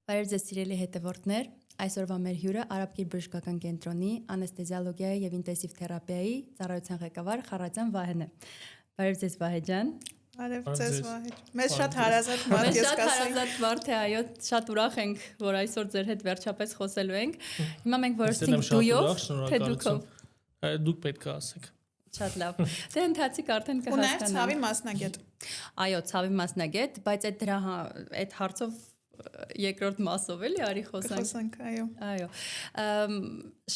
Բարև ձեզ սիրելի հետևորդներ, այսօրվա մեր հյուրը Արաբկիր բժշկական կենտրոնի անեսթեզիոլոգիայի եւ ինտենսիվ թերապիայի ծառայության ղեկավար Խառատյան Վահեն է։ Բարև ձեզ Վահե ջան։ Բարև ձեզ Վահե։ Մեզ շատ հարազատ մարդ ես կասեի։ Շատ հարազատ մարդ է, այո, շատ ուրախ ենք, որ այսօր ձեր հետ վերջապես խոսելու ենք։ Հիմա մենք որոշեցինք դույով, թե դուքով։ Դուք պետք է ասեք։ Շատ լավ։ Դե ընթացիկ արդեն կհասկանանք։ Ունենք ցավի մասնագետ։ Այո, ցավի մասնագետ, բայց այդ հարցով երկրորդ մասով էլի արի խոսանք, այո։ Այո։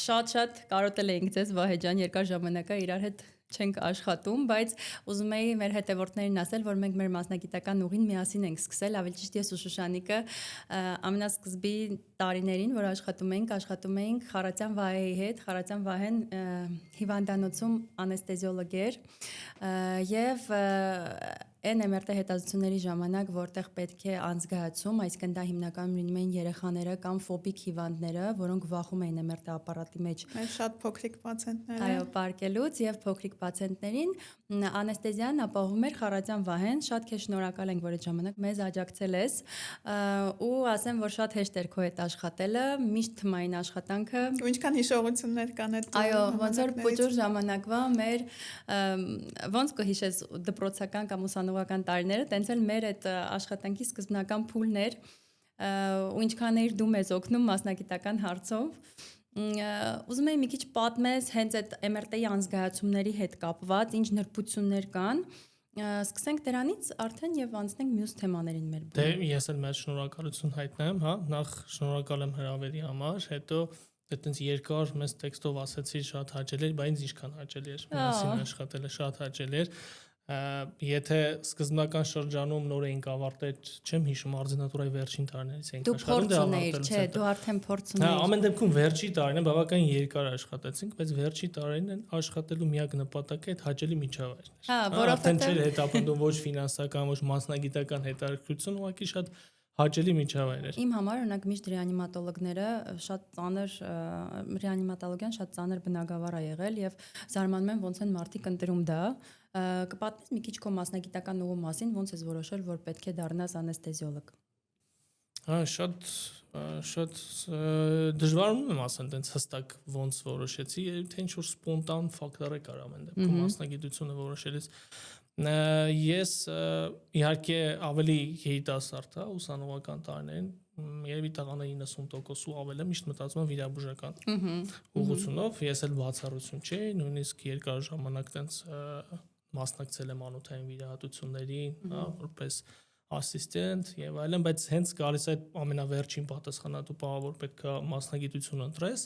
Շատ կարոտել էինք ձեզ Վահե ջան, երկար ժամանակ է իրար հետ չենք աշխատում, բայց ուզում էի մեր հետևորդներին ասել, որ մենք մեր մասնագիտական ուղին միասին ենք սկսել, ավելի ճիշտ ես ու Շուշանիկը ամենասկզբի տարիներին, որ աշխատում էինք Խառատյան Վահեի հետ, Խառատյան Վահեն հիվանդանոցում անեսթեզիոլոգ էր եւ Այն MRT հետազոտությունների ժամանակ, որտեղ պետք է անզգայացում, այսինքն դա հիմնականում լինում էին երեխաները կամ ֆոբիկ հիվանդները, որոնք վախում էին MRT ապարատի մեջ։ Այդ շատ փոքրիկ պացիենտներ։ Այո, պարկելուց եւ փոքրիկ պացիենտներին անեսթեզիան ապահովում էր Խառատյան Վահեն, շատ քեզ շնորհակալ ենք, որ այդ ժամանակ մեզ աջակցել ես, ու ասեմ, որ շատ հեշտ էր քո հետ աշխատելը, միշտ թմային աշխատանքը։ Ու ինչքան հիշողություններ կան այդ։ Այո, ոնց որ փոճոր ժամանակվա մեր ոնց կհիշես դպրոցական կամ ուսանողական տարիները, տենց էլ մեր այդ աշխատանքի սկզբնական փուլն էր, ու ինչքան էր դու մեզ օգնում մասնագիտական հարցով։ Ուզում եի մի քիչ պատմես հենց այդ MRT-ի անզգայացումների հետ կապված, ինչ նրբություններ կան։ Սկսենք դրանից արդեն եւ անցնենք մյուս թեմաներին մեր։ Դե ես էլ մեծ շնորհակալություն հայտնեմ, հա, նախ շնորհակալ եմ հրավերի համար, հետո այդտենց երկար մեծ տեքստով ասեցի շատ հաճելի էր, բայց ինձ ինչքան հաճելի էր, միասին աշխատելը շատ հաճելի էր։ Եթե սկզբնական շրջանում նոր էինք ավարտել, չեմ հիշում, արձանատուրայի վերջին տարիներից էինք աշխատում, դե ավարտելուց հետո։ Դու արդեն փորձ ունեիր։ Հա, ամեն դեպքում վերջի տարին բավականին երկար աշխատեցինք, բայց վերջի տարին աշխատելու միակ նպատակը այդ հաճելի միջավայրն էր։ Հա, որովհետեւ չէր հետապնդում ոչ ֆինանսական, ոչ մասնագիտական հետաքրքրություն, ուղղակի շատ հաճելի միջավայր էր։ Իմ համար օրինակ միշտ ռեանիմատոլոգները շատ ծանր ռեանիմատոլոգիան շատ ծանր բնագավառ է եղել եւ զարմանում եմ ոնց են մարդիկ ընտրում դա։ Կպատմես մի քիչ քո մասնագիտական ուղու մասին, ոնց ես որոշել, որ պետք է դառնաս անեսթեզիոլոգ։ Հա, շատ դժվարանում եմ ասել, տենց հստակ ոնց որոշեցի, թե ինչ որ սպոնտան ֆակտոր է կար ամեն դեպքում մասնագիտությունը որոշելիս։ Ես իհարկե ավելի երիտասարդ, հա, ուսանողական տարիներին, երևի տղաները 90% ու ավելը միշտ մտածում են վիրաբուժական ուղղությունով, ես էլ բացառություն չէի, նույնիսկ երկար ժամանակ տենց մասնակցել եմ անոթային վիրահատություններին, հա, որպես ասիստենտ եւ այլն, բայց հենց գալիս այդ ամենավերջին պատասխանատու պահը, որ պետքա մասնագիտություն ընտրես,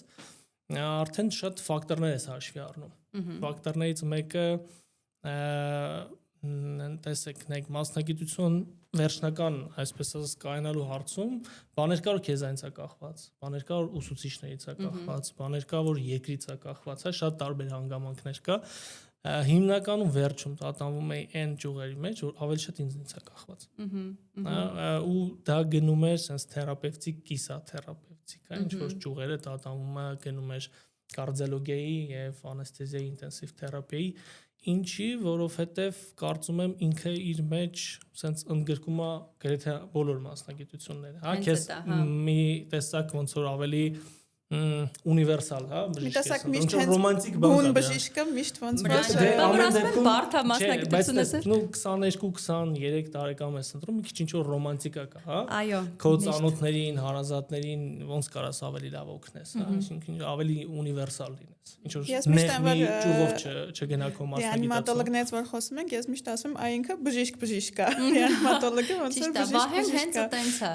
արդեն շատ ֆակտորներ ես հաշվի առնում։ Ֆակտորներից մեկը տեսեք, նայեք, մասնագիտություն վերջնական, այսպես ասած, կայանալու հարցում բաներ կար, որ քեզանից է կախված, բաներ կար, որ ուսուցիչներից է կախված, բաներ կար, որ երկրից է կախված, հա, շատ տարբեր հանգամանքներ կա։ Հիմնականում վերջում տատանվում էի այն ճյուղերի մեջ, որ ավելի շատ ինձնից է կախված։ Ու դա գնում էր sense թերապևտիկ, կիսաթերապևտիկ, հա, ինչ որ ճյուղերը տատանվում է, գնում էր կարդիոլոգիայի եւ անեսթեզիայի ինտենսիվ թերապիայի, ինչի, որովհետեւ կարծում եմ ինքը իր մեջ sense ընդգրկում է գրեթե բոլոր մասնագիտությունները, հա, քեզ մի տեսակ ոնց որ ավելի ունիվերսալ, հա, բժիշկ, միշտ ռոմանտիկ բան կա, բժիշկը միշտ ոնց բարդ է մասնագիտությունը, նո 22-23 տարեկան ես ընտրում, մի քիչ ինչ որ ռոմանտիկա կա, հա, այո, քո ծանոթներին, հարազատներին ոնց կարաս ավելի լավ օգնես, հա, այսինքն ավելի ունիվերսալ լինես, ինչ որ մի ճյուղով չգնա քո մասնագիտացումը։ Ռեանիմատոլոգներից որ խոսում ենք, ես միշտ ասում եմ, այ ինքը բժիշկ է, ռեանիմատոլոգը ոնց որ բժիշկ հենց այդպես է,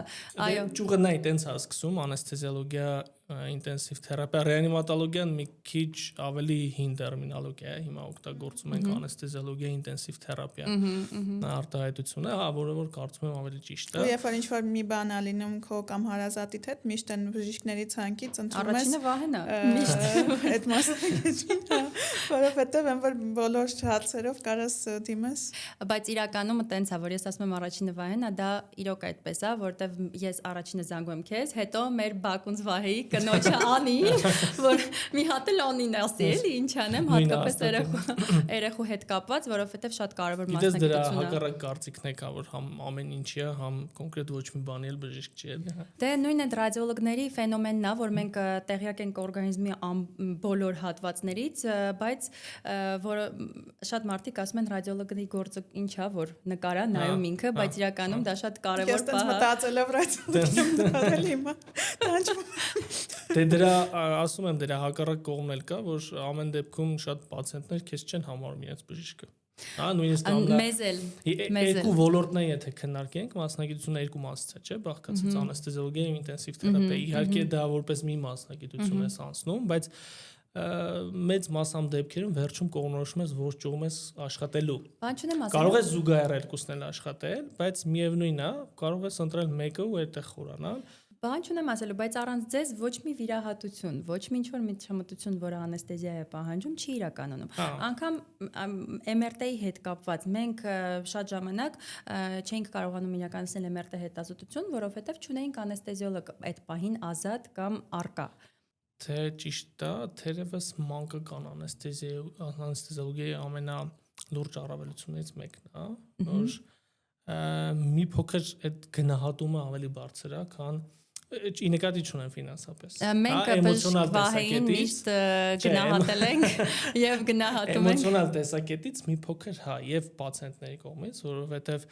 այո, ճյուղը նա այդպես է սկսում, անեսթեզիոլոգիա, ինտենսիվ թերապիա, ռեանիմատոլոգիան մի քիչ ավելի հին տերմինոլոգիա է, հիմա օգտագործում ենք անեսթեզիոլոգիա, ինտենսիվ թերապիա արտահայտությունը, հա, որը որ կարծում եմ ավելի ճիշտ է։ Ու երբ որ ինչ-որ մի բան ա լինում քո կամ հարազատիդ հետ, միշտ են բժիշկների ցանկից ընտրում ես առաջինը Վահեն է, միշտ այդ մասնագետին, որովհետև այն որ բոլոր հարցերով կարաս դիմես։ Բայց իրականում տենց է, որ ես ասում եմ առաջինը Վահեն է, դա իրոք այդպես է, որտեվ ես առաջինը զանգում եմ քեզ, հետո մեր Բակունց Վահեի կնոջը Անին, որ մի հատ էլ Անին ասի, էլի ինչ անեմ, հատկապես երեխու հետ կապված, որովհետև շատ կարևոր մասնագիտություն է։ Դրա մասնագիտություն է։ հակառակ կարծիքն է կա, որ համ ամեն ինչի է, համ կոնկրետ ոչ մի բանի էլ բժիշկ չի էլի։ Դե նույն այդ ռադիոլոգների ֆենոմենն է, որ մենք տեղյակ ենք օրգանիզմի բոլոր հատվածներից, բայց որ շատ մարդիկ ասում են ռադիոլոգի գործը ինչ է, որ նկարա նայում ինքը, բայց իրականում դա շատ կարևոր բան է։ Ես մտածելով ռադիոլոգի հիմա։ Դե դրա ասում եմ դրա հակառակ կողմն էլ կա, որ ամեն դեպքում շատ պացիենտներ քեզ չեն համարում իրենց բժիշկը։ Նույնիսկ երկու ոլորտն է, եթե քննարկենք, մասնագիտությունը երկու մասից է, չէ՞, բաղկացած անեսթեզիոլոգիա եւ ինտենսիվ թերապիա։ Իհարկե դա որպես մի մասնագիտություն է անցնում, բայց մեծ մասամբ դեպքերում վերջում կողմնորոշում ես որ ճյուղում ես աշխատելու։ Կարող ես զուգահեռ երկուսն էլ աշխատել, բայց միևնույնն է, կարող ես ընտրել մեկը ու այդտեղ խորանալ։ Բան չունեմ ասելու, բայց առանց ձեզ ոչ մի վիրահատություն, ոչ մի ինչ-որ միջամտություն, որը անեսթեզիա է պահանջում, չի իրականում։ Անկամ MRT-ի հետ կապված մենք շատ ժամանակ չէինք կարողանում իրականացնել MRT հետազոտություն, որովհետև չունեինք անեսթեզիոլոգ այդ պահին ազատ կամ արկա։ Թե ճիշտ է, թերևս մանկական անեսթեզիոլոգիայի ամենալուրջ առավելություններից մեկն է, որ մի փոքր այդ գնահատումը ավելի բարձր է, քան ի նկատի չունեմ ֆինանսապես։ Մենք էմոցիոնալ տեսակետից գնահատել ենք եւ գնահատում ենք էմոցիոնալ տեսակետից մի փոքր հա եւ պացիենտների կողմից, որովհետեւ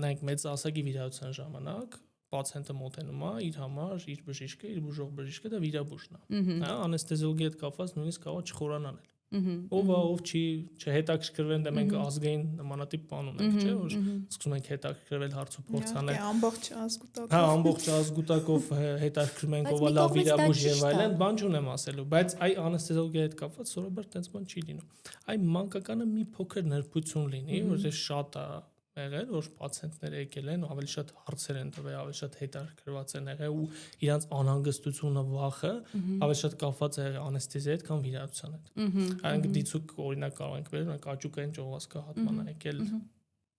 նայեք մեծ ասակի վիրահատության ժամանակ պացիենտը մոտենում է իր համար, իր բժիշկը, իր բուժող բժիշկը դա վիրաբույժն է։ Հա անեսթեզիոլոգիայի հետ կապված նույնիսկ կարող է չխորանալ։ Ով չի չհետաքրքրվեն, դե մենք ազգային նմանատիպ բան ունենք, չէ՞, որ սկսում ենք հետաքրքրվել հարց ու փորձ անել։ Ամբողջ ազգուտակով։ Հա, ամբողջ ազգուտակով հետաքրքրում ենք ով է լավ վիրաբույժ եւ այլն, բան չունեմ ասելու, բայց այ անեսթեզիոլոգիայի հետ կապված սովորաբար տենց բան չի լինում։ Այ մանկականը մի փոքր նրբություն լինի, որ շատ է եղել, որ պացիենտները եկել են, ավելի շատ հարցեր են տվել, ավելի շատ հետաքրքրված են եղել ու իրանց անհանգստությունը, վախը ավելի շատ կապված է անեսթեզիայի հետ կամ վիրահատության հետ։ Այնք դիցուկ օրինակ կարող ենք վերել, մենք աճուկային ճողվածքա հատման եկել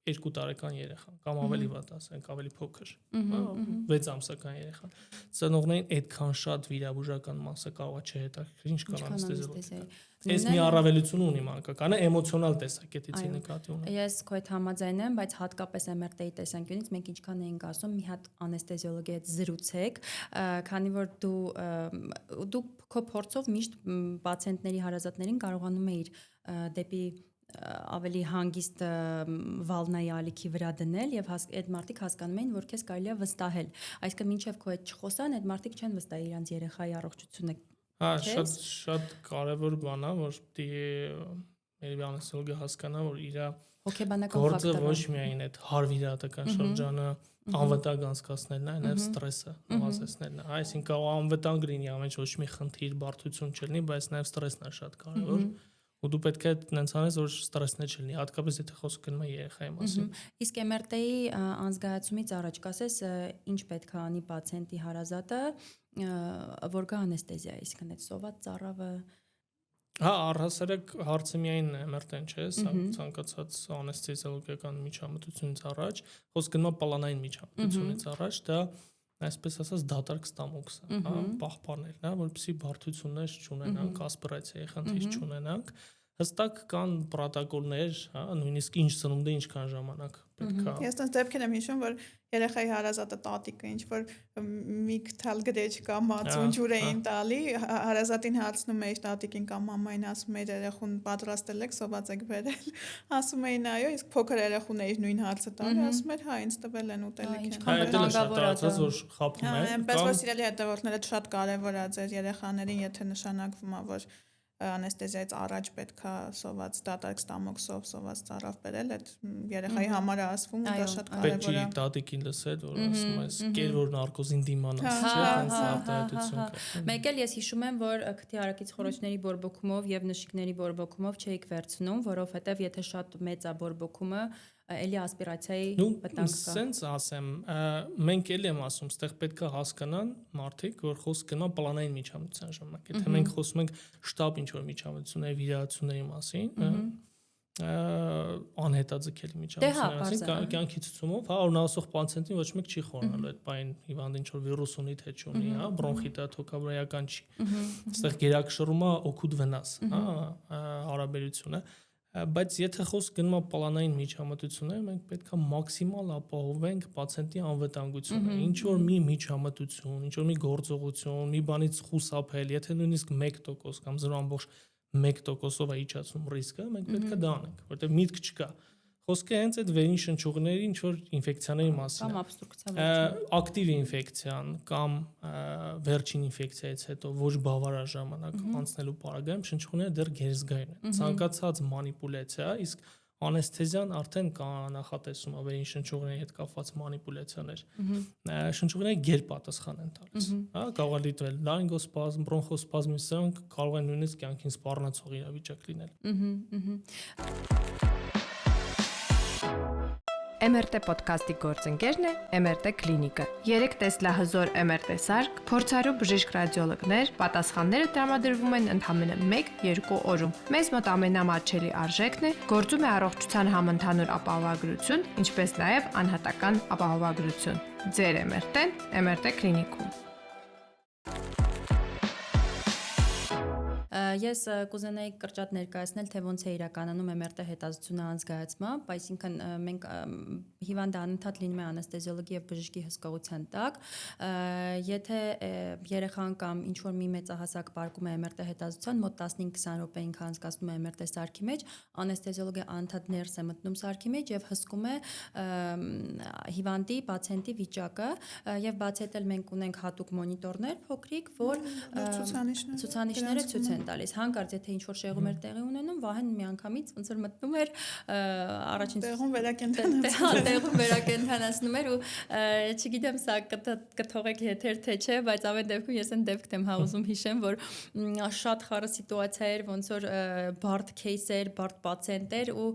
2 տարեկան երեխան կամ ավելի վատ ասենք, ավելի փոքր, 6 ամսական երեխան։ Ծնողներին այդքան շատ վիրաբուժական մասը կարող է չհետաքրքրի, ինչ կան անեսթեզիոլոգիա։ Այս մի առավելություն ունի մանկականը էմոցիոնալ տեսակետից նկատի ունեմ։ Ես քո հետ համաձայն եմ, բայց հատկապես MRT-ի տեսանկյունից մենք ինչքան էինք ասում, մի հատ անեսթեզիոլոգի հետ զրուցեք, քանի որ դու քո փորձով միշտ պացիենտների հարազատներին կարողանում ես դեպի ավելի հանգիստ վալնայի ալիքի վրա դնել եւ այդ մարդիկ հասկանում են, որ քեզ կարելի է վստահել։ Այսինքն մինչեւ քո հետ չխոսան, այդ մարդիկ չեն վստահի իրանց երեխայի առողջությունը։ Հա, շատ կարևոր բան է, որ պիտի երևի անեսթեզիոլոգը հասկանա, որ իր հոգեբանական գործը ոչ միայն այդ հարվիրատական շրջանը անվտանգ անցկացնելն է, այլև ստրեսը նվազեցնելն է։ Այսինքն կարող անվտանգ լինի ամեն ոչ մի խնդիր, բարդություն չլինի, բայց նաև ստրեսն է շատ կարևոր։ Ու դու պետք է այնց անես, որ ստրեսն չլինի, հատկապես եթե խոսքը գնում է երեխայի մասին։ Իսկ MRT-ի անզգայացումից առաջ կասես, ինչ պետք է անի պացիենտի հարազատը, որ գա անեսթեզիա, այսինքն այդ սոված ծարավը։ Հա, առհասարակ հարցը միայն MRT-ն չէ, ցանկացած անեսթեզիոլոգիական միջամտությունից առաջ, խոսքը գնում է պլանային միջամտությունից առաջ, դա այսպես ասած դատարկ ստամոքսը, հա, պահպաներն է, որպեսզի բարդություններ չունենանք, ասպիրացիայի խնդիր չունենանք, հստակ կան պրոտոկոլներ, հա, նույնիսկ ինչ սնունդը ինչքան ժամանակ պետք է։ Ես տես դեպքեր եմ հիշում, որ երեխայի հարազատը տատիկը ինչ որ մի քթալ գրեջ կամ մածուն ջուր էին տալի, հարազատին հարցնում էի տատիկին կամ մամային, ասում էի երեխուն պատրաստել եք, սոված եք բերել, ասում էին այո, իսկ փոքր երեխուն էի նույն հարցը տալի, ասում էր հա, ինձ տվել են ուտելիք են։ Հա, դա շատ որ խափում է։ Այնպես որ սիրելի հետևորդները շատ կարևոր է ձեր երեխաներին, եթե նշանակվում է, որ անեսթեզիայից առաջ պետքա սոված դատարկ ստամոքսով սոված ծարավ բերել, այդ երեխայի համար է ասվում ու դա շատ կարևոր է։ Պետք չի տատիկին լսել, որ ասում ես կեր որ նարկոզին դիմանաս, չէ՞, այնց արտահայտություն կա։ Մեկ էլ ես հիշում եմ, որ քթի արակից խորոչների բորբոքումով եւ նշիկների բորբոքումով չէիք վերցնում, որովհետեւ եթե շատ մեծ է բորբոքումը, էլի ասպիրացիայի վտանգ կա։ Սենց ասեմ, մենք էլի եմ ասում, ստեղ պետք է հասկանան մարդիկ, որ խոսք գնա պլանային միջամտության ժամանակ։ Եթե մենք խոսում ենք շտապ ինչ որ միջամտությունների, վիրահատությունների մասին, անհետաձգելի միջամտություններ, կյանքի ցուցումով, հա, օրինասող պացիենտին ոչ մեկ չի խորնալու այդ բային հիվանդը ինչ որ վիրուս ունի թե չունի, հա, բրոնխիտա թոքաբրոյական չի։ Այստեղ գերակշռումը օգուտ վնաս, հա, հարաբերությունը, բայց եթե խոսք գնում է պլանային միջամտություններ, մենք պետք է մաքսիմալ ապահովենք պացիենտի անվտանգությունը։ Ինչ որ մի միջամտություն, ինչ որ մի գործողություն, մի բանից խուսափել, եթե նույնիսկ 1% կամ 0.1%-ով է իջացում ռիսկը, մենք պետք է դա անենք, որտեղ միտք չկա։ Խոսքը հենց այդ վերին շնչուղների ինչ որ ինֆեկցիաների մասին կամ օբստրուկցիա ակտիվ ինֆեկցիան կամ վերջին ինֆեկցիայից հետո ոչ բավարար ժամանակ անցնելու պարագայում շնչուղները դեռ գերզգային են։ Ցանկացած մանիպուլյացիա, իսկ անեսթեզիան արդեն կա նախատեսում վերին շնչուղների հետ կապված մանիպուլյացիաներ։ Շնչուղները գերպատասխան են տալիս։ Հա, կարող է դիտվել լարինգոսպազմ, բրոնխոսպազմ, սրանք կարող են նույնիսկ կյանքին սպառնացող իրավիճակ լինել։ MRT ոդքասթի գործընկերն է MRT Կլինիկը։ 3 տեսլահզոր MRT սարք, փորձառու բժիշկ ռադիոլոգներ, պատասխանները տրամադրվում են ընդամենը 1-2 օրում։ Մեզ մոտ ամենամատչելի արժեքն է, գործում է առողջության համընդհանուր ապահովագրություն, ինչպես նաև անհատական ապահովագրություն։ Ձեր MRT-ն MRT Կլինիկում։ Ես կուզենայի կրճատ ներկայացնել, թե ոնց է իրականում MRT հետազոտությունը անցկացվում, այսինքն մենք հիվանդը անընդհատ լինում է անեսթեզիոլոգի եւ բժշկի հսկողության տակ, եթե երեխան կամ ինչ որ մի մեծահասակ պարկում է MRT հետազոտության, մոտ 15-20 րոպե ինքը անցկացնում է MRT սարքի մեջ, անեսթեզիոլոգը անընդհատ ներս է մտնում սարքի մեջ եւ հսկում է հիվանդի, պացիենտի վիճակը եւ բացի այդ մենք ունենք հատուկ մոնիտորներ փոքրիկ, որ ցուցանիշները ցույց են տալիս։ Հանկարծ եթե ինչ որ շեղումներ տեղի ունենում, Վահեն միանգամից ոնց որ մտնում էր առաջին տեղում վերակենդանացնում էր ու չգիտեմ սա կթողեք եթեր թե չէ, բայց ամեն դեպքում ես այն դեպքն եմ ուզում հիշեմ, որ շատ խառը սիտուացիա էր, ոնց որ բարդ кейս էր, բարդ պացիենտ էր ու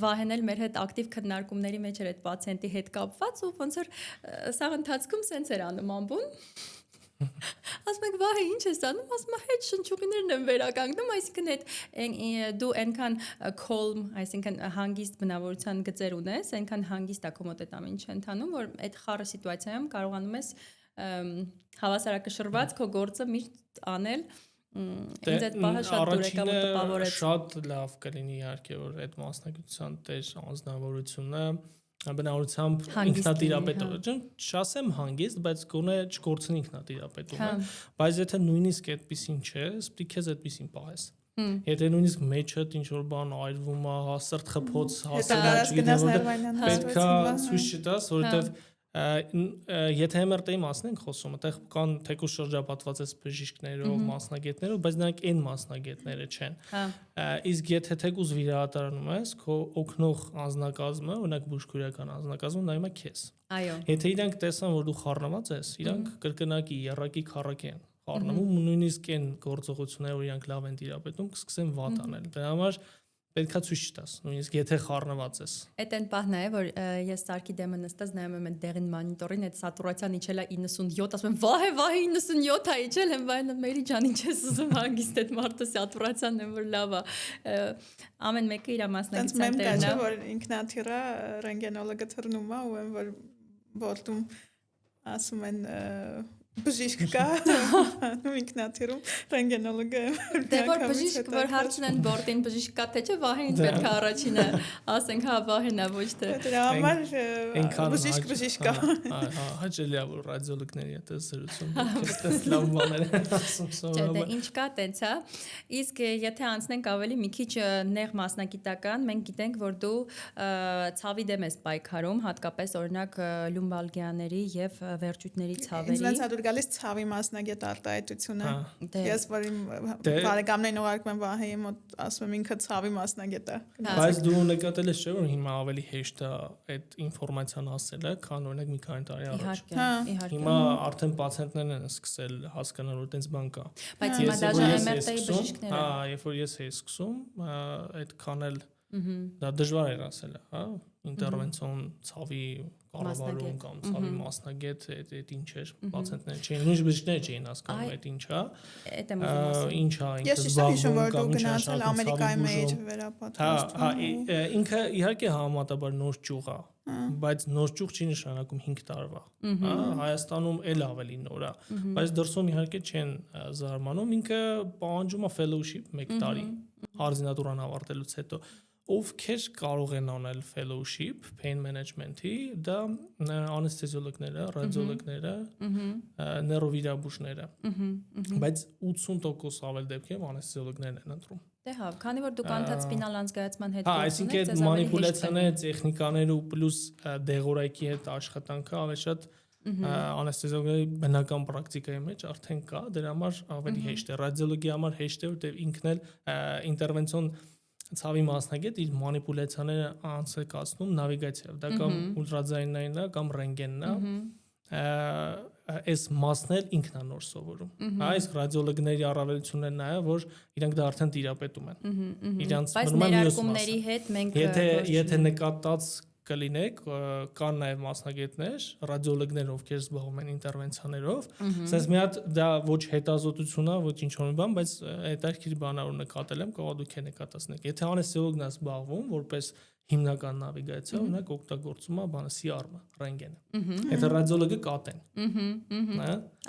Վահեն էլ մեր հետ ակտիվ քննարկումների մեջ էր այդ պացիենտի հետ կապված ու ոնց որ սա ընթացքում սենց էր անում ամբուն ասում եք վահե ինչ ես անում, ասում եմ հետ շնչուղիներն են վերականգնում, այսինքն այդ դու այնքան calm, այսինքն հանգիստ բնավորության գծեր ունես, այնքան հանգիստ է քո մոտ այդ ամեն ինչը ընթանում, որ այդ խառը սիտուացիայում կարողանում ես հավասարակշռված քո գործը միշտ անել ինձ այդ պահը շատ դուր եկավ ու տպավորեց։ Շատ լավ կլինի իհարկե որ այդ մասնակցության տեր անձնավորությունը բնավորությամբ ինքնատիրապետող, չասեմ հանգիստ, բայց գոնե չկորցնի ինքնատիրապետումը, բայց եթե նույնիսկ այդպեսին չէ, պետք է քեզ այդպեսին պահես։ Եթե նույնիսկ մեջդ ինչ որ բան այրվում է, սրտ խփոց, պետք է ցույց չտաս, որովհետև եթե MRT-ի մասն ենք խոսում, այդտեղ կան թեկուզ շրջապատված այս բժիշկներով, մասնագետներով, բայց նրանք այն մասնագետները չեն։ Իսկ եթե թեկուզ վիրահատարանում ես, քո օգնող անձնակազմը, օրինակ բուժքույրական անձնակազմը նայում է քեզ։ Այո։ Եթե իրանք տեսան, որ դու խառնված ես, իրանք կրկնակի, եռակի, քառակի են խառնվում, նույնիսկ այն գործողությունները, որ իրանք լավ են տիրապետում, կսկսեն վատ անել։ Դրա համար պետքա ցույց տաս, նույնիսկ եթե խառնված ես։ Այդ այն պահն է, որ ես սարքի դեմը նստած նայում եմ այդ դեղին մոնիտորին, այդ սատուրացիան իջել է 97, ասում եմ, վահե 97 է իջել, եմ վայնը Մերի ջան, ինչ ես ուզում հանգիստ այդ մարդը սատուրացիան է, որ լավ է։ Ամեն մեկը իր մասնագիտության տերն է։ Որ ինքնաթիռը ռենտգենոլոգը թռնում է ու որ բորտում ասում են բժիշկ կա, ու ինքնաթիռում ռենտգենոլոգը։ Դե որ բժիշկ որ հարցնեն բորտին բժիշկ կա թե չէ, Վահեն պետք է առաջինը ասենք, հա Վահենն է, ոչ թե։ Դրա համար բժիշկ կա։ Հաճելի է որ ռադիոլոգների հետ զրուցում, այդպես լավ բաներ են ասում սովորաբար։ Դե ինչ կա, տենց է։ Իսկ եթե անցնենք ավելի մի քիչ նեղ մասնագիտական, մենք գիտենք, որ դու ցավի դեմ ես պայքարում, հատկապես օրինակ լումբալգիաների եւ վերջույթների ցավերի գալիս ցավի մասնագետ արտահայտությունը։ Ես որ իմ բարեկամներին ուղարկում եմ Վահեի մոտ, ասում եմ ինքը ցավի մասնագետ է։ Բայց դու նկատել ես չէ՞ որ հիմա ավելի հեշտ է այդ ինֆորմացիան ասելը, քան օրինակ մի քանի տարի առաջ։ Իհարկե։ Հիմա արդեն պացիենտներն են սկսել հասկանալ որ տենց բան կա։ Բայց հիմա դաժե MRT-ի բժիշկները։ Հա, երբ որ ես էի սկսում, այդքան էլ դա դժվար էր ասելը, հա։ ինտերվենցիոն ցավի կառավարում կամ ցավի մասնագետ այդ ինչ էր պացիենտները չէին նույնիսկ բժիշկները չէին հասկանում այդ ինչա Այդ եմ ուզում ասել ինչա Ես հիշում որ դու գնացել Ամերիկայում էիր վերապատրաստվում ինքը իհարկե համեմատաբար նոր ճյուղ է բայց նոր ճյուղ չի նշանակում 5 տարվա Հայաստանում էլ ավելի նոր է բայց դրսում իհարկե չեն զարմանում ինքը պահանջում է fellowship 1 տարի արձինատուրան ավարտելուց հետո ովքեր կարող են անել fellowship pain management-ի դա անեսթեզիոլոգները, ռադիոլոգները, նեյրովիրաբույժները բայց 80% ավել դեպքերում անեսթեզիոլոգներն են ընտրում Դե հա, քանի որ դուք անթաց սպինալ անցկացման հետ այսինքն այդ մանիպուլյացիաները, տեխնիկաները ու պլյուս դեղորայքի հետ աշխատանքը ավելի շատ անեսթեզիոլոգիայի բնական պրակտիկայի մեջ արդեն կա, դրա համար ավելի հեշտ է, ռադիոլոգիայի համար հեշտ է, որտեղ ինքն էլ ինտերվենցիոն ցավի մասնագետ իր մանիպուլյացիաները անցկացնում նավիգացիայով, դա կամ ուլտրաձայնային է կամ ռենտգենն է այս մասն էլ ինքն է նոր սովորում այս ռադիոլոգների առավելությունն է նաև որ իրանք դա արդեն տիրապետում են իրանց ներարկումների հետ մենք եթե նկատած կլինեք կան նաև մասնագետներ ռադիոլոգներ ովքեր զբաղվում են ինտերվենցիաներով ասես մի հատ դա ոչ հետազոտություն է ոչ ինչ-որ մի բան բայց հետաքրքիր բան է որ նկատել եմ կարող դուք է նկատացնեք եթե անեսթեզիոլոգն է զբաղվում որպես հիմնական նավիգացիա օրինակ օգտագործում է բանը CR-ը ռենտգենը եթե ռադիոլոգը կատեն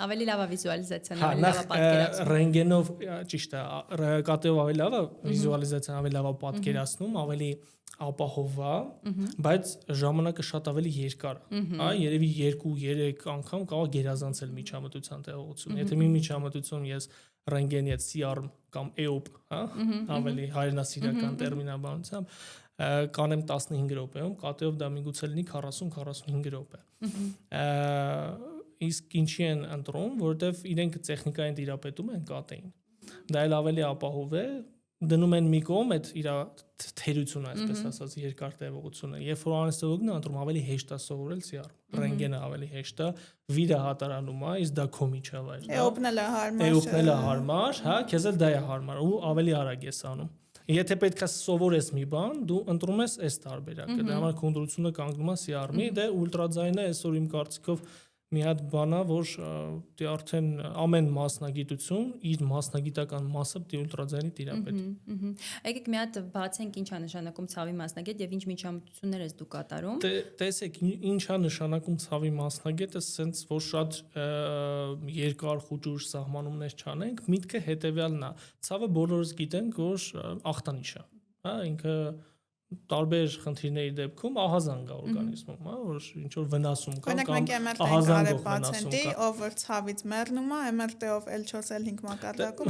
ավելի լավ է վիզուալիզացիան ավելի լավ է պատկերացնում ռենտգենով ճիշտ է կատեով ավելի լավ է վիզուալիզացիան ավելի լավ է պատկերացնում ավելի ապահով է բայց ժամանակը շատ ավելի երկար է երևի 2-3 անգամ կարող գերազանցել միջամտության տեղողությունը եթե մի միջամտություն ես ռենտգենի հետ CR կամ EOP ավելի հայրենասիրական տերմինաբանությամբ կանեմ 15 րոպեում, կատեով դա միգուցե լինի 40-45 րոպե։ Իսկ ինչի են ընտրում, որովհետև իրենք տեխնիկային տիրապետում են կատեին։ Դա էլ ավելի ապահով է, դնում են մի կողմ այդ իր թերությունը, այսպես ասած, երկար տևողությունը։ Երբ որ անեսթեզիոլոգն է ընտրում ավելի հեշտ է սովորել CR, ռենտգենը ավելի հեշտ է, վիրը հատարանում է, իսկ դա քո միջավայրն է։ Էոպնել է հարմար։ Էոպնել է հարմար, հա, քեզ էլ դա է հարմար ու ավելի արագ ես անում։ Եթե պետք է սովորես մի բան, դու ընտրում ես այս տարբերակը։ Դրա համար քոնդրությունը կանգնում է CR-ի, դե ուլտրաձայնը այսօր իմ կարծիքով մի հատ բան է, որ դե արդեն ամեն մասնագիտություն իր մասնագիտական մասը դե ուլտրաձայնի տիրապետ։ Եկեք մի հատ բացենք ինչ է նշանակում ցավի մասնագետ եւ ինչ միջամտություններ ես դու կատարում։ Տեսեք, ինչ է նշանակում ցավի մասնագետը, սենց որ շատ երկար խուճուր սահմանումներ չանենք, միտքը հետեւյալն է։ Ցավը բոլորս գիտենք, որ ախտանիշ է, հա, ինքը տարբեր խնդիրների դեպքում ահազանգ է օրգանիզմում, հա, որ ինչ որ վնասում կա կամ ահազանգող վնասում կա։ Ով որ ցավից մեռնում է, MRT-ով L4-L5 մակարդակում,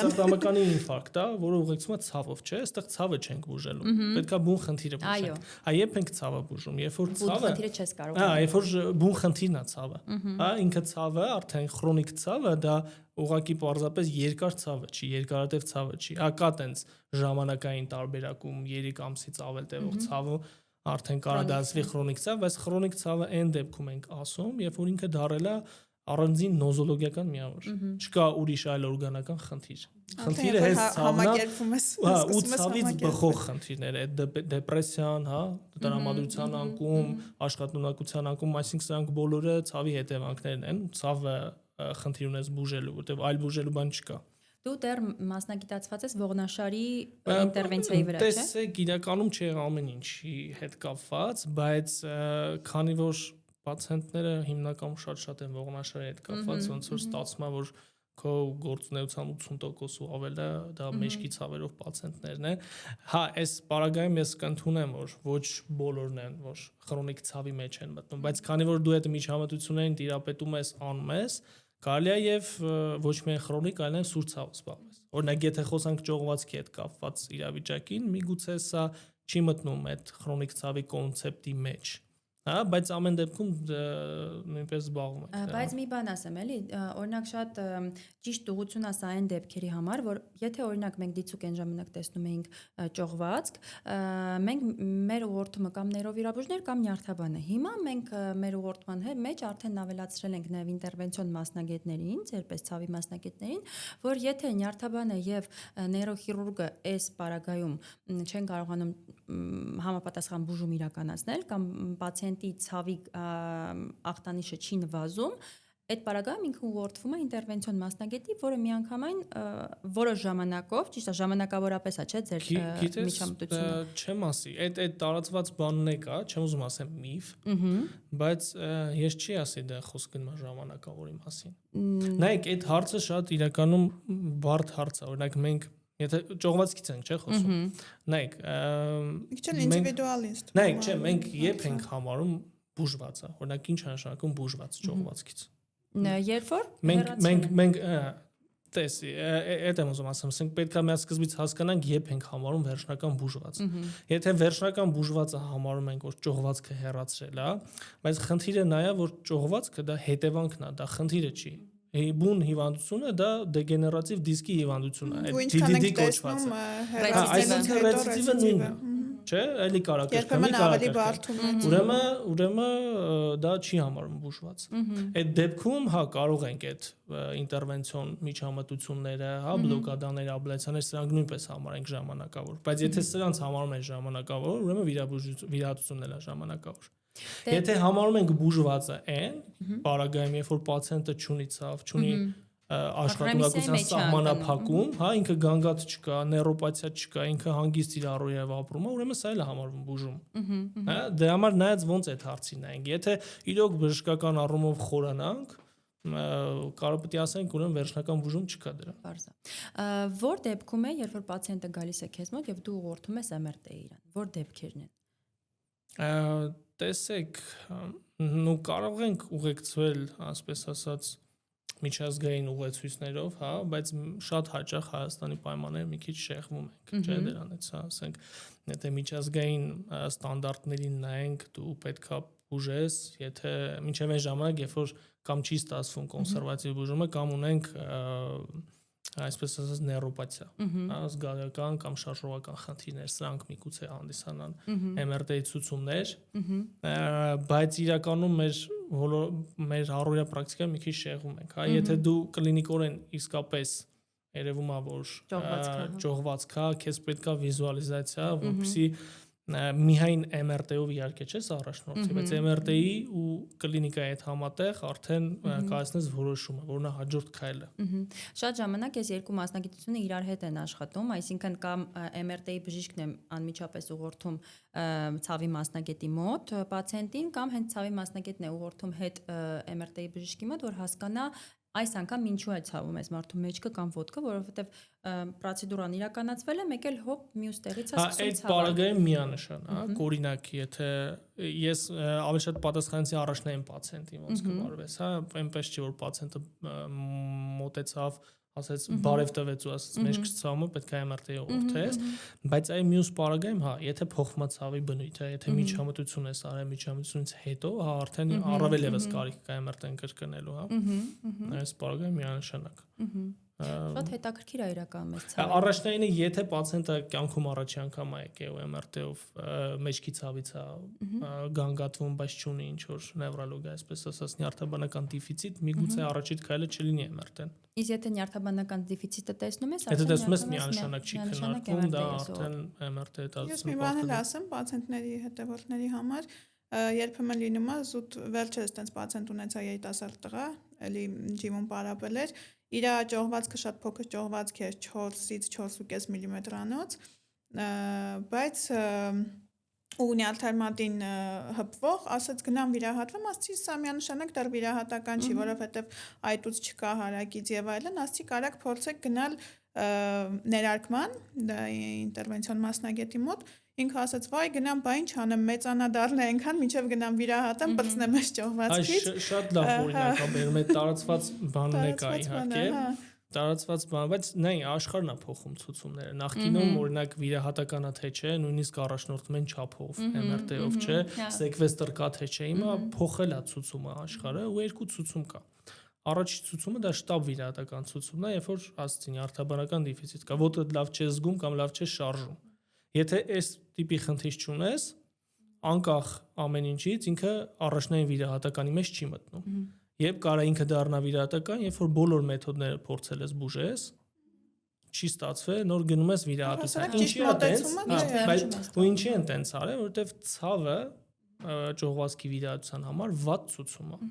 սրտամկանի ինֆարկտ է, որը ուղեկցում է ցավով, չէ՞, այստեղ ցավը չենք բուժելու։ Պետքա բուն խնդիրը բուժենք։ Հա, երբ ենք ցավը բուժում, երբ որ ցավը խնդիրը չես կարող։ Հա, երբ որ բուն խնդիրն է ցավը։ Հա, ինքը ցավը, արդեն քրոնիկ ցավը դա ուղղակի պարզապես երկար ցավը չի, երկարատև ցավը չի։ Հա, կա տենց ժամանակային տարբերակում 3 ամսից ավել տևող ցավը արդեն կարա դասվի քրոնիկ ցավ, բայց քրոնիկ ցավը այն դեպքում ենք ասում, երբ որ ինքը դարել է առանձին նոզոլոգիական միավոր։ Չկա ուրիշ այլ օրգանական խնդիր։ Խնդիրը հենց ցավն է, ու ցավից բխող խնդիրներ, այդ դեպրեսիան, հա, տրամադրության անկում, աշխատունակության անկում, այսինքն սրանք բոլորը ցավի հետևանքներն են, ցավը խնդիր ունես բուժելու, որտեղ այլ բուժելու բան չկա։ Դու դեռ մասնագիտացված ես ողնաշարի ինտերվենցիայի վրա, չէ՞։ Տեսեք, իրականում չէ ամեն ինչի հետ կապված, բայց քանի որ պացիենտները հիմնականում շատ են ողնաշարի հետ կապված, ոնց որ ստացվում է, որ քո գործունեության 80% ու ավելը դա մեջքի ցավերով պացիենտներն են։ Հա, այս պարագայում ես կընդունեմ, որ ոչ բոլորն են, որ քրոնիկ ցավի մեջ են մտնում, բայց քանի որ դու այդ միջամտություններին տիրապետում ես, անում ես, կարելի է եւ ոչ միայն քրոնիկ, այլ նաեւ սուր ցավով զբաղվես։ Օրինակ, եթե խոսանք ճողվածքի հետ կապված իրավիճակին, միգուցե սա չի մտնում այդ քրոնիկ ցավի կոնցեպտի մեջ։ Հա, բայց ամեն դեպքում նույնպես զբաղվում ենք։ Բայց մի բան ասեմ, էլի, օրինակ շատ ճիշտ ուղղություն ասա այն դեպքերի համար, որ եթե օրինակ մենք դիցուկ այն ժամանակ տեսնում էինք ճողվածք, մենք մեր ուղղորդումը կամ նեյրովիրաբույժներ կամ նյարդաբանը։ Հիմա մենք մեր ուղղորդման մեջ արդեն ավելացրել ենք նաև ինտերվենցիոն մասնագետներին, ձերպես ցավի մասնագետներին, որ եթե նյարդաբանը եւ նեյրոխիրուրգը այս պարագայում չեն կարողանում համապատասխան բուժում իրականացնել կամ պացիենտի ցավի ախտանիշը չի նվազում, այդ պարագայում ինքը ուղղորդվում է ինտերվենցիոն մասնագետի, որը միանգամայն որոշ ժամանակով, ճիշտ է, ժամանակավորապես է, չէ՞, ձեր միջամտությունը։ Չեմ ասի, այդ տարածված բանն է կա, չեմ ուզում ասեմ միֆ, բայց ես չի ասի դա խոսք գնում ժամանակավորի մասին։ Նայեք, այդ հարցը շատ իրականում բարդ հարց է, օրինակ մենք եթե ճողվածքից ենք, չէ՞, խոսում։ Նայեք, ինդիվիդուալիստ։ Նայեք, չէ, մենք երբ ենք համարում բուժվածը, օրինակ ինչ է նշանակում բուժված ճողվածքից։ Երբ որ մենք տեսի, այդ եմ ուզում ասեմ, ասենք պետք է միասկզբից հասկանանք, երբ ենք համարում վերջնական բուժված։ Եթե վերջնական բուժվածը համարում ենք, որ ճողվածքը հեռացրել է, բայց խնդիրը նա է, որ ճողվածքը դա հետևանքն է, դա խնդիրը չի։ Բուն հիվանդությունը դա դեգեներատիվ դիսկի հիվանդություն է, DDD կոչված է։ Այսինքն ռեցիդիվը նույնն է, չէ՞, էլի կարակերպի Ուրեմն դա չի համարվում բուժված։ Այդ դեպքում հա կարող ենք այդ ինտերվենցիոն միջամտությունները, հա, բլոկադաներ, աբլյացիաներ, սրանք նույնպես համարենք ժամանակավոր, բայց եթե սրանց համարում են ժամանակավոր, ուրեմն վիրահատությունն էլ է ժամանակավոր։ Եթե համարում ենք բուժվածը այն պարագայում, երբ որ պացիենտը չունի ցավ, չունի աշխատունակության սահմանափակում, հա, ինքը գանգատ չկա, նեյրոպաթիա չկա, ինքը հանգիստ իր առօրյայով ապրում է, ուրեմն սա էլ է համարվում բուժում։ Հա, դրա համար նայած ոնց այդ հարցին նայենք։ Եթե իրոք բժշկական առումով խորանանք, կարող պետք է ասենք, ուրեմն վերջնական բուժում չկա դրա։ Բարձա։ Որ դեպքում է, երբ որ պացիենտը գալիս է քեզ մոտ եւ դու ուղղորդում ես MRT-ի իրան։ Որ դեպքերն են։ Տեսեք, նու կարող ենք ուղեկցվել, ասպես ասած, միջազգային ուղեցույցներով, հա, բայց շատ հաճախ Հայաստանի պայմանները մի քիչ շեղվում ենք, չէ՞ դրանից, հա, ասենք, եթե միջազգային ստանդարտներին նայենք, դու պետքա բուժես, եթե մինչև այն ժամանակ, երբ որ կամ չի ստացվում կոնսերվատիվ բուժումը, կամ ունենք այսպես ասած նեյրոպաթիա, հա, զգալական կամ շարժողական խնդիրներ, սրանք միգուցե հանդիսանան MRT-ի ցուցումներ, բայց իրականում մեր առօրյա պրակտիկայում մի քիչ շեղում ենք, հա, եթե դու կլինիկորեն իսկապես երևում է, որ ճողվածք կա, քեզ պետք է վիզուալիզացիա, որպեսզի միայն MRT-ով իհարկե չես առաջնորդի, բայց MRT-ի ու կլինիկայի հետ համատեղ արդեն կայացնես որոշումը, որն է հաջորդ քայլը։ Շատ ժամանակ այս երկու մասնագիտությունը իրար հետ են աշխատում, այսինքն կամ MRT-ի բժիշկն է անմիջապես ուղղորդում ցավի մասնագետի մոտ պացիենտին, կամ հենց ցավի մասնագետն է ուղղորդում հետ MRT-ի բժշկի մոտ, որ հասկանա այս անգամ ինչու է ցավում այս մարդու մեջքը կամ ոտքը, որովհետև պրոցեդուրան իրականացվել է, մեկ էլ հոп մյուս տեղից է սկսում ցավել։ Այդ պարագայում միանշան, հա, օրինակ, եթե ես ավելի շատ պատասխանեցի առաջնային պացիենտին, ոնց կվարվես, հա, այնպես չի որ պացիենտը մոտեցավ, ասեց բարև տվեց ու ասեց մեջքս ցավում է, պետք է MRT-ի ուղղորդես, բայց այ մյուս պարագայում, հա, եթե փոխվում է ցավի բնույթը, եթե միջամտություն է արել, միջամտությունից հետո, հա, արդեն առավել եւս կարիք կա MRT-ն կրկնելու, հա։ Այս պարագայում միանշանակ։ Շատ հետաքրքիր է իրականում այս ցավը։ Առաջնայինը, եթե պացիենտը կյանքում առաջի անգամ է եկել ու MRT-ով մեջքի ցավից է գանգատվում, բայց չունի ինչ որ նևրոլոգիա, այսպես ասած, նյարդաբանական դեֆիցիտ, միգուցե առաջին քայլը չլինի MRT-ն։ Իսկ եթե նյարդաբանական դեֆիցիտը տեսնում ես, եթե տեսնում ես միանշանակ չի քննարկվում, դա արդեն MRT-ի տալիս։ Ես մի բան էլ ասեմ պացիենտների հետևորդների համար, երբեմն լինում է զուտ վերջերս տենց պացիենտ ունեցա երիտասարդ տղա, էլի ջիմում պարապել էր, իր ճողվածքը շատ փոքր ճողվածք էր 4-ից 4.5 մմ-անոց, բայց ունի ալտերմատին հպվող, ասաց գնամ վիրահատվեմ, ասացի սա միանշանակ դեռ վիրահատական չի, որովհետև այտուց չկա հարակից եւ այլն, ասացի կարակ փորձեք գնալ ներարկման, դա ինտերվենցիոն մասնագետի մոտ, ինքը ասաց վայ գնամ, բա ինչ անեմ, մեծանա դառնա այնքան, մինչև գնամ վիրահատեմ, բծնեմ այս ճողվածքից։ Շատ լավ օրինակ է, բերում է տարածված բանն է կա իհարկե։ տարածված բան, բայց նայ աշխարհն է փոխում ցուցումները։ Նախկինում օրինակ վիրահատականա թե չէ, նույնիսկ առաջնորդում են չափով, MRT-ով չէ, sequester կա թե չէ, հիմա փոխել է ցուցումը աշխարհը ու երկու ցուցում կա։ Առաջի ցուցումը դա շտաբ վիրահատական ցուցումն է, երբ որ ասեցին արտաբանական դեֆիցիտ կա, ոտը լավ չէ զգում կամ լավ չէ շարժում։ Եթե այս տիպի խնդիր չունես, անկախ ամեն ինչից ինքը առաջնային վիրահատականի մեջ չի մտնում։ Երբ կարա ինքը դառնա վիրահատական, երբ որ բոլոր մեթոդները փորձել ես բուժես, չի ստացվել, նոր գնում ես վիրահատության։ Ինչի է տենց, բայց ու ինչի են տենց արել, որովհետև ցավը ճողվածքի վիրահատության համար վատ ցուցում է։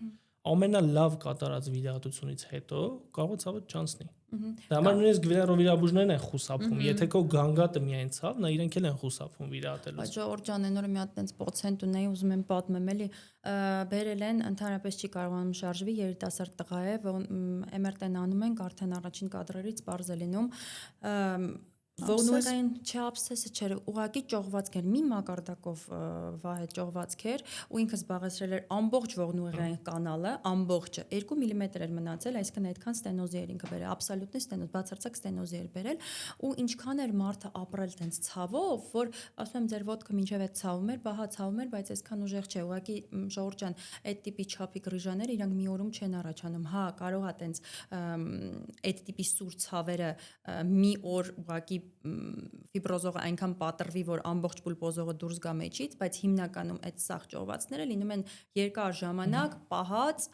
Ամենալավ կատարած վիրահատությունից հետո կարող է ցավը չանցնի։ Դա համար նույնիսկ վիրաբույժներն են խուսափում, եթե քո գանգատը միայն ցավ, նա իրենք էլ են խուսափում վիրահատելուց։ Բայց Ժողովուրդ ջան, այն օրը մի հատ տենց պրոցենտ ունեի, ուզում եմ պատմեմ էլի, բերել են, ընդհանրապես չի կարողանում շարժվի, երիտասարդ տղա է, MRT-ն անում ենք, արդեն առաջին կադրերից պարզ է լինում, ողնուղային չափսեսը չէր, ուղղակի ճողվածք էր, մի մակարդակով վահե ճողվածք էր ու ինքը զբաղեցրել էր ամբողջ ողնուղային կանալը, ամբողջը 2 մմ էր մնացել, այսինքն այդքան ստենոզի էր ինքը բերել, աբսոլյուտնի ստենոզ, բացարձակ ստենոզի էր բերել ու ինչքան էր մարդը ապրել տենց ցավով, որ ասում եմ ձեր ոտքը մինչև այդ ցավում էր, բահա ցավում էր, բայց այսքան ուժեղ չէ, ուղղակի Ժողովուրդ ջան, այդ տիպի չափի գրիժաները իրանք մի օրում չեն առաջանում, հա, կարող է տենց այդ տիպի սուր ցավերը մի օր ուղղակի ֆիբրոզողը այնքան պատրվի, որ ամբողջ պուլպոզողը դուրս գա մեջից, բայց հիմնականում այդ սաղ ճողվածքները լինում են երկար ժամանակ պահած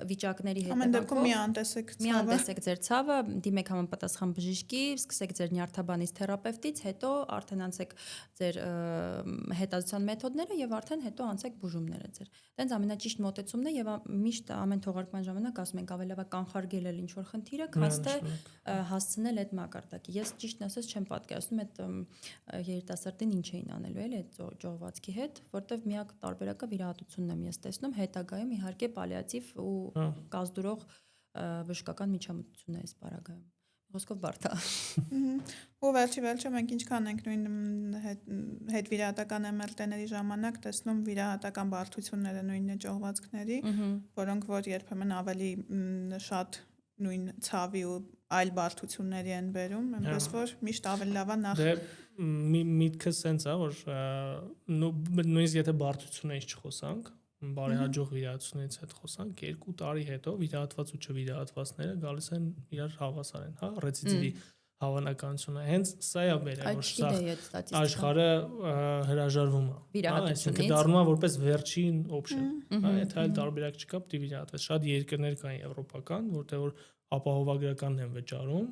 վիճակների հետևանքով։ Մի անտեսեք ձեր ցավը, դիմեք համապատասխան բժշկի, սկսեք ձեր նյարդաբանից թերապևտից, հետո արդեն անցեք ձեր հետազոտության մեթոդները եւ արդեն հետո անցեք բուժումները ձեր։ Տենց ամենաճիշտ մոտեցումն է եւ միշտ ամեն թողարկման ժամանակ ասում ենք ավելի լավ է կանխարգելել ինչ որ խնդիրը, քան թե հասցնել այդ մակարդակի։ Ես ճիշտն ասած չեմ պատկերացնում այդ երիտասարդին ինչ էին անելու էլի այդ ճողվածքի հետ, որտեվ միակ տարբերակը վիրահատությունն եմ ես տեսնում, հետագայում իհարկե պալիատիվ ու կազդուրող բժշկական միջամտություն է այս պարագայում։ Խոսքով բարդ է։ Ու վերջի մենք ինչքան ենք նույն հետ վիրահատական MRT-ների ժամանակ տեսնում վիրահատական բարդությունները նույնն ճողվածքների, որոնք որ երբեմն ավելի շատ նույն ցավի ու այլ բարդությունների են բերում, այնպես որ միշտ ավելի լավ է նախ միտքը սենց է, որ նույնիսկ եթե բարդություններից չխոսանք, բարեհաջող վիրահատությունից հետ խոսանք, 2 տարի հետո վիրահատված ու չվիրահատվածները գալիս են իրար հավասար են, հա, ռեցիդիվի հավանականությունը։ Հենց սա է բերել, որ սա աշխարհը հրաժարվում է։ Այսինքն դառնում է որպես վերջին օպշն, հա, եթե այլ տարբերակ չկա, պետք է վիրահատվես։ Շատ երկրներ կան եվրոպական, որտեղ որ ապահովագրականն են վճարում,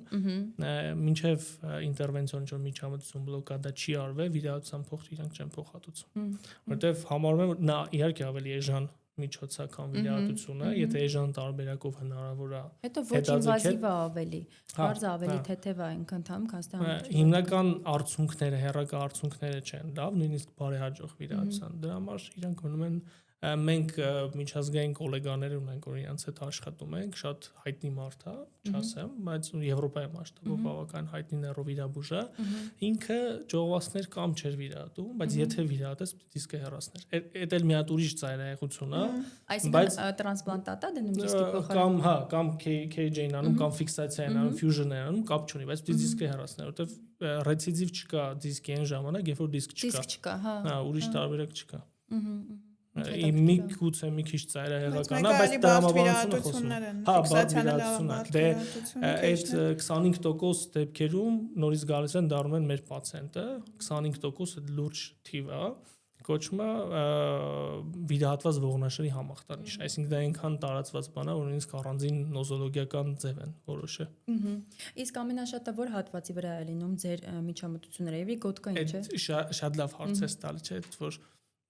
մինչև ինտերվենցիոն ինչ-որ միջամտություն բլոկադա չի արվել, վիրահատության փոխ իրանք չեն փոխհատուցում, որտեղ համարում են, որ նա իհարկե ավելի էժան միջոց է, քան վիրահատությունը, եթե էժան տարբերակով հնարավոր է։ Հետո ոչ ինվազիվ է ավելի, բարձր ավելի թեթև է ինքն թամ, քան ստե հիմնական արդյունքները, հեռակա արդյունքները չեն լավ, նույնիսկ բարեհաջող վիրահատության։ Դրա համար իրանք մնում են մենք միջազգային գոլեգաներ ունենք, որ իրանց հետ աշխատում ենք, շատ հայտնի մարդ է, չասեմ, բայց Եվրոպայի մասշտաբով բավական հայտնի նեյրովիրաբույժ է, ինքը ճողվածքներ կամ չէր վիրահատում, բայց եթե վիրահատես, դիսկը հեռացներ։ Այդ էլ մի հատ ուրիշ ծայրահեղություն է, այսինքն տրանսպլանտատ է դնում դիսկի փոխարեն։ Կամ հա, կամ KJ-ն անում, կամ ֆիքսացիա են անում, ֆյուժն են անում, կապ չունի, բայց դիսկը հեռացներ, որովհետև ռեցիդիվ չկա դիսկի այն ժամանակ, երբ որ դիսկ չկա։ Դիսկ չկա, հա։ Հա, ուրիշ տարբերակ չկա։ Մի գուցե մի քիչ ծայրահեղական է, բայց տրամաբանությունը խոսում է։ Հա, վիրահատությունը։ Դե այդ 25% դեպքերում նորից գալիս են դառնում են մեր պացիենտը, 25% լուրջ թիվ է, կոչվում է վիրահատված ողնաշարի համախտանիշ, այսինքն դա այնքան տարածված բան է, որ նույնիսկ առանձին նոզոլոգիական ձև են որոշը։ Իսկ ամենաշատը որ հատվածի վրա է լինում ձեր միջամտությունները, եւ գոտկա ինչ է։ Շատ լավ հարց է տալի, չէ՞, որ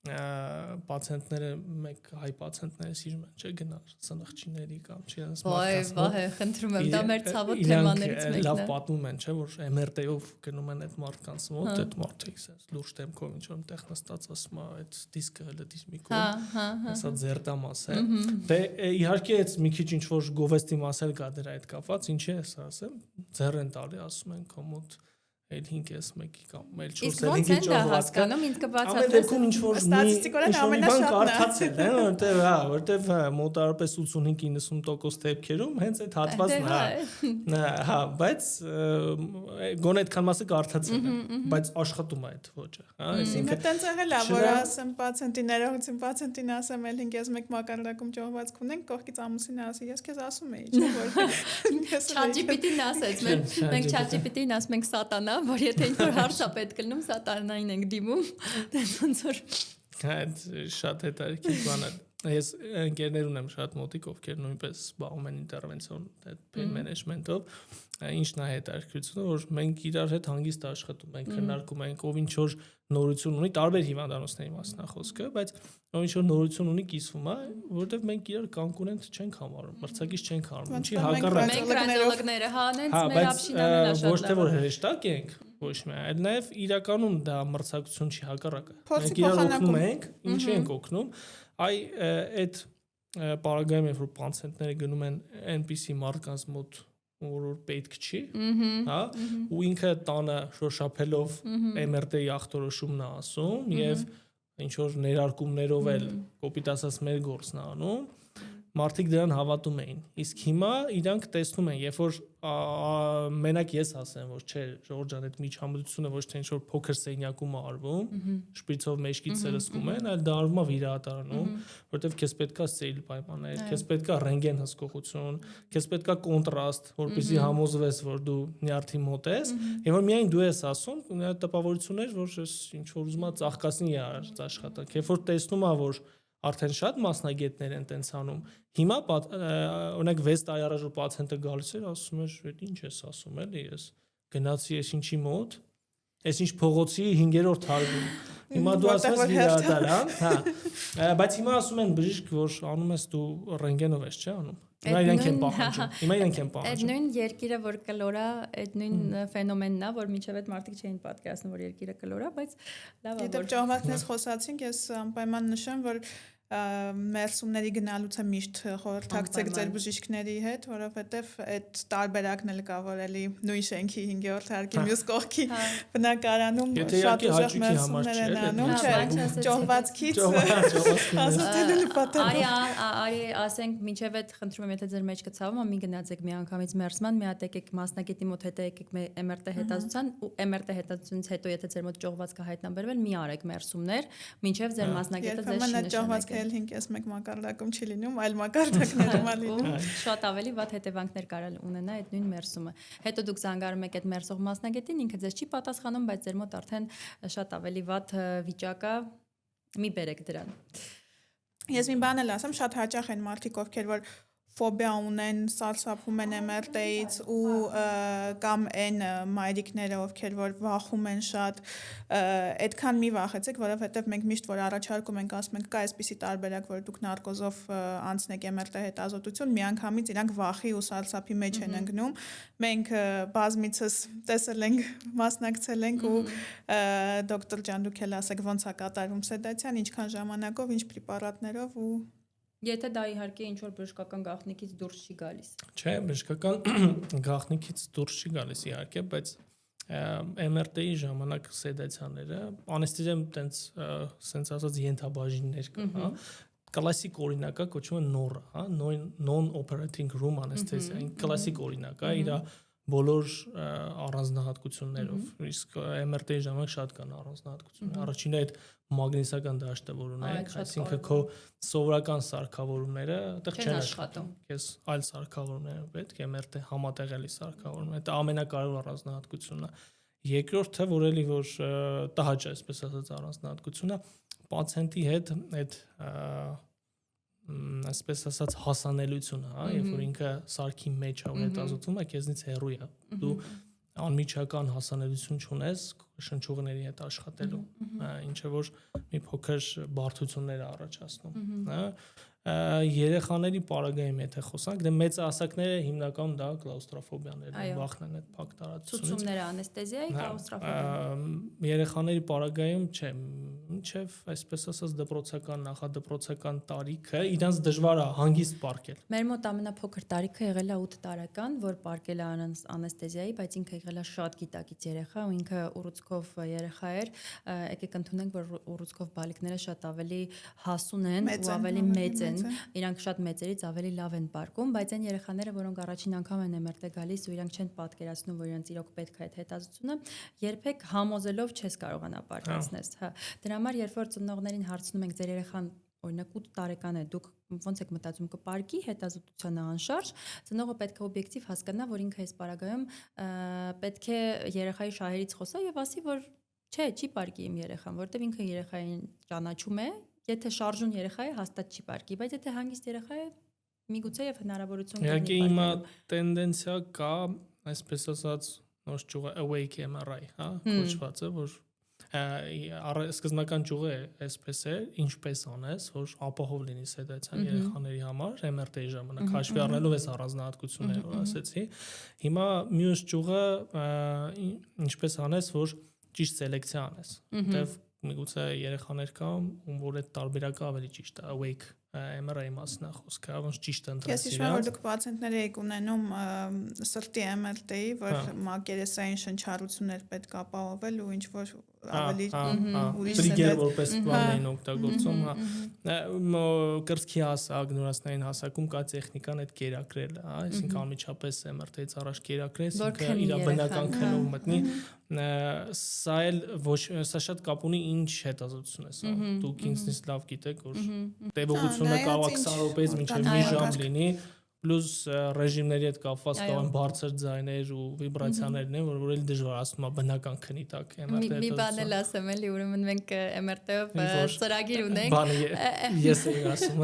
պացիենտները մեկ հայ պացիենտները սիրում են չէ գնալ սնխչիների կամ չինս մարդկանց վայ, խնդրում եմ, դա մեր ցավոտ թեմաներից մեկն է։ Լավ պատմում են, չէ, որ MRT-ով գնում են այդ մարդկանց մոտ, այդ մարդը իսես լուրջ դեմքով ինչ որ տեղ նստած ասում է, այդ դիսկը հələ դիսմիկում, հեսա ձերտա մաս է։ Դե իհարկե այդ մի քիչ ինչ որ գովեստի մասել կա դրա հետ կապված, ինչի է սա ասեմ, ձեռ են տալի, ասում են կոմոդ Էլ 5-1 կամ էլ 4-5 Իսկ ո՞նց են դա հասկանում, ինձ կբացատրես։ Ամեն դեպքում ինչ որ Ստատիստիկորեն ամենաշատն է։ կարդացել են, որտեվ մոտարապես 85-90% դեպքերում հենց այդ հատվածն է։ Հա, բայց գոնե այդքան մասը կարդացել են, բայց աշխատում է այդ ոճը, հա, այսինքն տենց եղել է, որ ասեմ պացիենտին ասեմ, էլ 5-1 մակարդակում ճողվածք ունենք, կողքից ամուսինը ասի, ես քեզ ասում էի, չէ՞ որ ChatGPT-ն ասեց, մենք ChatGPT-ին ասում ենք սատանա, որ եթե ինչ-որ հարց է պետք լինում, սատանային ենք դիմում, դες ոնց որ այդ շատ հետաքրքիր բան է։ Ես ընկերներ ունեմ շատ մոտիկ, ովքեր նույնպես զբաղվում են ինտերվենցիոն pain management-ով, ինչն է հետաքրքրությունը, որ մենք իրար հետ հանգիստ աշխատում ենք, քննարկում ենք, ով ինչ որ նորություն ունի, տարբեր հիվանդանոցների մասն է խոսքը, բայց ով ինչ որ նորություն ունի, կիսվում է, որովհետև մենք իրար կոնկուրենտ չենք համարում, մրցակից չենք համարում, ինչի հակառակ մենք ռադիոլոգները, հա, նենց մեր ապշինանելա շատ լավ։ Ոչ թե որ հրեշտակ ենք, ոչ միայն, այլ նաև իրականում դա մրցակցություն չի, հակառակը։ Մենք իրար օգնում ենք, ինչի ենք օգնում, այդ պարագայում երբ որ պացիենտները գնում են այնպիսի մարդկանց մոտ, որ պետք չի, հա, ու ինքը տանը շոշափելով MRT-ի ախտորոշումն է ասում եւ ինչ որ ներարկումներով էլ կոպիտ ասած մեր գործն է անում, մարդիկ դրան հավատում էին։ Իսկ հիմա իրանք տեսնում են, երբ որ մենակ ես ասեմ, որ չէ, Ժորժ ջան, այդ միջամտությունը ոչ թե ինչ որ փոքր սենյակում է արվում, շպրիցով մեջքից սրսկում են, այլ դա արվում է վիրահատարանում, որովհետև քեզ պետքա սեյլ պայմաններ, քեզ պետքա ռենտգեն հսկողություն, քեզ պետքա կոնտրաստ, որպեսզի համոզվես, որ դու նյարդի մոտ ես, եւ որ միայն դու ես ասում, նա տպավորություններ, որ ես ինչ որ ուզում եմ ծաղկացնի աշխատանք, երբ որ տեսնում եմ, որ արդեն շատ մասնագետներ են տենց անում։ Հիմա օրինակ 6 տարի առաջ որ պացիենտը գալիս էր, ասում էր, «Էդ ինչ ես ասում էլի, ես գնացի ես ինչի մոտ, ես ինչ փողոցի 5-րդ հարկում»։ Հիմա դու ասում ես վիրահատարան, հա։ Բայց հիմա ասում են բժիշկ, որ անում ես դու ռենտգենով ես, չէ՞ անում։ Հիմա իրենք են պահանջում։ Հիմա իրենք են պահանջում։ Այդ նույն երկիրը, որ կլորա, այդ նույն ֆենոմենն է, որ մինչև այդ մարդիկ չէին պատկերացնում, որ երկիրը կլորա, բայց լավ է, որ Եթե ճողվածքից խոսացինք, ես անպայման նշեմ, որ մերսումների գնալուց է միշտ խորհրդակցեք ձեր բժիշկների հետ, որովհետև այդ տարբերակն էլ կա, որ էլի նույն շենքի 5-րդ հարկի մյուս կողքի բնակարանում շատ ուժեղ մերսումներ են անում, չէ, ճողվածքից ազատելու նպատակով։ Արի, ասենք, մինչև այդ խնդրում եմ, եթե ձեր մեջ կցավում, մի գնացեք մի անգամից մերսման, մի հատ եկեք մասնագետի մոտ հետո եկեք MRT հետազոտության ու MRT հետազոտությունից հետո եթե ձեր մոտ ճողվածքը հայտնաբերվել, մի արեք մերսումներ, մինչև ձեր մասնագետը ձեզ շնչի։ Էլ 5-1 մակարդակում չի լինում, այլ մակարդակներում է լինում։ Շատ ավելի վատ հետևանքներ կարող ունենա այդ նույն մերսումը։ Հետո դուք զանգարում եք այդ մերսող մասնագետին, ինքը ձեզ չի պատասխանում, բայց ձեր մոտ արդեն շատ ավելի վատ վիճակ է, մի բերեք դրան։ Ես մի բան էլ ասեմ, շատ հաճախ են մարդիկ, ովքեր որ ֆոբիա ունեն, սարսափում են MRT-ից ու կամ այն մայրիկները, ովքեր որ վախում են շատ, այդքան մի վախեցեք, որովհետև մենք միշտ որ առաջարկում ենք, ասում ենք, կա այսպիսի տարբերակ, որ դուք նարկոզով անցնեք MRT հետազոտություն, միանգամից իրանք վախի ու սարսափի մեջ են ընկնում։ Մենք բազմիցս տեսել ենք, մասնակցել ենք ու դոկտոր ջան, դուք էլ ասեք ոնց է կատարվում սեդացիան, ինչքան ժամանակով, ինչ պրեպարատներով ու Եթե դա իհարկե ինչ որ բժշկական գաղտնիքից դուրս չի գալիս։ Չէ, բժշկական գաղտնիքից դուրս չի գալիս իհարկե, բայց MRT-ի ժամանակ սեդացիաները, անեստեզիայում տենց սենց ասած ենթաբաժիններ կա, հա։ Կլասիկ օրինակը կոչվում է NOR, հա, non-operating room anesthesia, կլասիկ օրինակ է, իր բոլոր առանձնահատկություններով, իսկ MRT-ի ժամանակ շատ կան առանձնահատկություններ։ Առաջինը այդ մագնիսական դաշտը, որ ունենք, այսինքն քո սովորական սարքավորումները այդտեղ չեն աշխատում։ Քեզ այլ սարքավորումներ պետք է MRT համատեղելի սարքավորում։ Դա ամենակարևոր առանձնահատկությունն է։ Երկրորդը, որ էլի որ տհաճ է, այսպես ասած, առանձնահատկությունը, պացիենտի հետ այդ այսպես ասած հասանելությունը, հա, երբ որ ինքը սարքի մեջ է ու հետազոտվում է, քեզնից հեռու է։ Դու անմիջական հասանելիություն չունես շնչուղների հետ աշխատելու, ինչը որ մի փոքր բարդություններ է առաջացնում, հա։ երեխաների պարագայում եթե խոսանք, դե մեծ ասակները հիմնականում դա կլաուստրոֆոբիաներն են, վախն են այդ փակ տարածությունից։ Ցուցումները անեստեզիայի, կլաուստրոֆոբիա։ Երեխաների պարագայում չէ, մինչև այսպես ասած դպրոցական, նախադպրոցական տարիքը իրանց դժվար է հանգիստ պարկել։ Մեր մոտ ամենափոքր տարիքը եղել է 8 տարեկան, որ պարկել է անեստեզիայի, բայց ինքը եղել է շատ գիտակից երեխա ու ինքը ուռուցքով երեխա էր։ Եկեք ընդունենք, որ ուռուցքով բալիկները շատ ավելի հասուն են ու ավելի մեծ են, իրանք շատ մեծերից ավելի լավ են պարկում, բայց այն երեխաները, որոնք առաջին անգամ են MRT գալիս ու իրանք չեն պատկերացնում, որ իրանք իրոք պետք է այդ հետազոտությունը, երբեք համոզելով չես կարողանա պարկացնել, հա։ Դրա համար երբ որ ծնողներին հարցնում ենք ձեր երեխան օրինակ 8 տարեկան է, դուք ոնց եք մտածում կպարկի հետազոտությանը անշարժ, ծնողը պետք է օբյեկտիվ հասկանա, որ ինքը այս պարագայում պետք է երեխայի շահերից խոսա եւ ասի, որ չէ, չի պարկի իմ երեխան, որովհետեւ ինքը երեխային ճանաչում է, եթե շարժուն երեխա է, հաստատ չի պարկի, բայց եթե հանգիստ երեխա է, միգուցե եւ հնարավորություն կա։ Իհարկե հիմա տենդենսիա կա, այսպես ասած, նոր ճյուղը awake MRI, հա, կոչված է, որ սկզբնական ճյուղը այսպես է, ինչպես անես, որ ապահով լինի սեդացիան երեխաների համար, MRT-ի ժամանակ հաշվի առնելով այս առանձնահատկությունները, որ ասեցի։ Հիմա մյուս ճյուղը ինչպես անես, որ ճիշտ սելեկցիա անես, որտեվ միգուցե երեխաներ կան, ում որ այդ տարբերակը ավելի ճիշտ է, awake MRI-ի մասն է խոսքը, ոնց ճիշտ ընտրել։ Ես հիշում եմ, որ դուք պացիենտների եք ունենում սրտի MRT-ի, որ մակերեսային շնչառություններ պետք է ապահովել ու ինչ որ ավելի ուրիշ տրիգեր որպես բան էին օգտագործում, կրծքի հասակ, նորածնային հասակում կա տեխնիկան այդ կերակրելը, հա, այսինքն անմիջապես MRT-ից առաջ կերակրես, ինքը իր բնական քնով մտնի, սա էլ ոչ, սա շատ կապ ունի ինչ հետազոտություն է սա, դուք ինձնից լավ գիտեք, որ տևողությունը կարող է 20 րոպեից մինչև մի ժամ լինի, պլյուս ռեժիմների հետ կապված կան բարձր ձայներ ու վիբրացիաներն են, որ էլ դժվար ասում է բնական քնի տակ MRT-ը։ Մի բան էլ ասեմ էլի, ուրեմն մենք MRT-ով ծրագիր ունենք։ Բանը ես էի ասում։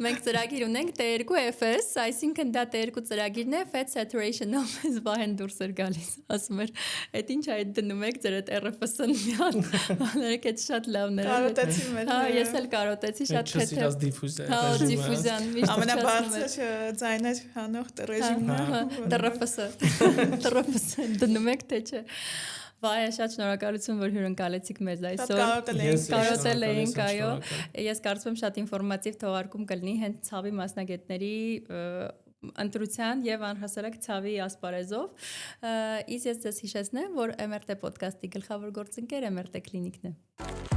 Մենք ծրագիր ունենք T2FS, այսինքն դա T2 ծրագիրն է, fat saturation-ով զբաղեն դուրս էր գալիս, ասում էր, այդ ինչ այդ դնում եք ձեր այդ RFS-ն մի հատ, բաներեք այդ շատ լավն էր։ Կարոտեցի մեր։ Հա, ես էլ կարոտեցի, շատ թեթև։ Չսիրած դիֆուզիա։ Հա, դիֆուզիան միշտ ամենաբարձր ձայներ հանող ռեժիմը TRFS դնում եք թե չէ։ Վայ, շատ շնորհակալություն, որ հյուրընկալեցիք մեզ այսօր։ Կարոտել էինք, այո։ Ես կարծում եմ շատ ինֆորմատիվ թողարկում կլինի հենց ցավի մասնագետների ընտրության եւ անհասարակ ցավի ասպարեզով։ Իսկ ես ձեզ հիշեցնեմ, որ MRT podcast-ի գլխավոր գործընկերը MRT Clinic-ն է։